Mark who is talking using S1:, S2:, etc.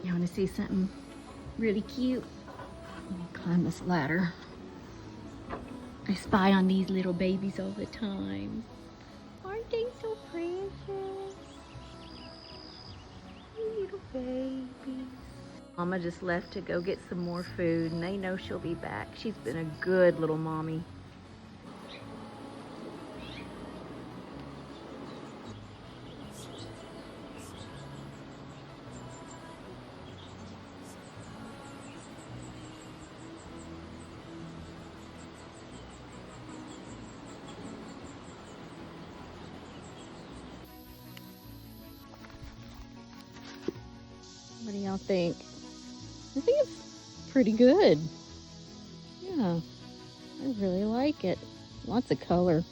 S1: You want to see something really cute? Let me climb this ladder. I spy on these little babies all the time. Aren't they so precious? Little babies. Mama just left to go get some more food, and they know she'll be back. She's been a good little mommy. What do y'all think? I think it's pretty good. Yeah, I really like it. Lots of color.